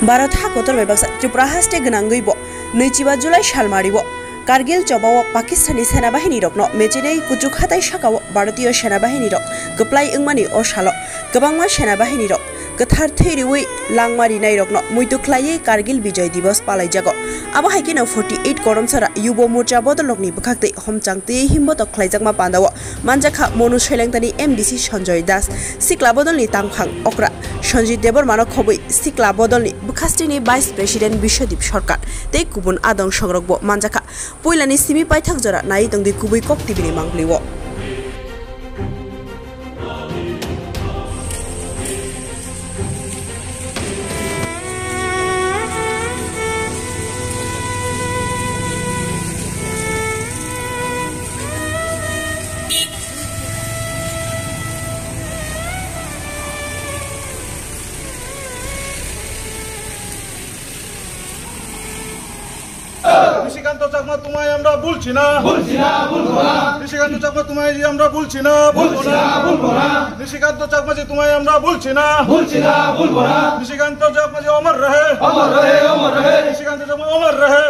भारत हाकोतर बेबाक्सा त्रिपुरा हास्टे गनांगैबो 25 जुलाई सालमारिबो कारगिल चबाव पाकिस्तानी सेनाबाहिनी रकनो मेचिनै कुचुक हाथाय साकाव भारतीय सेनाबाहिनी रक गप्लाय इंमानि असालो गोबांमा सेनाबाहिनी रक गोथार थैरिवै लांमारि नायरकनो मुइतुख्लायै कारगिल विजय दिवस पालायजागो आबो हाइकिनो 48 करमसारा युब मोर्चा बदलकनि बखाक्तै हमचांगतै हिम्बो तख्लायजाकमा पान्दाव मानजाखा मनु शैलेंतानि एमडीसी संजय दास सिक्ला बदलनि तांफां अक्रा संजीत देबरमानो खबै सिक्ला बदलनि बखास्टिनि भाइस प्रेसिडेंट विश्वदीप सरकार तै गुबुन आदं संरकबो मानजाखा पुइलानि सिमी पाइथाक जरा नाय दंदि गुबै कक्तिबिनि मांग्लिवो নিশিকান্ত চাকমা তোমায় আমরা ভুলছি না নিশিকান্ত চাকমা তোমায় যে আমরা ভুলছি না নিশিকান্ত চাকমা যে তোমায় আমরা ভুলছি না নিশিকান্ত চাকমা যে অমর রহে নিশিকান্ত চাকমা অমর রহে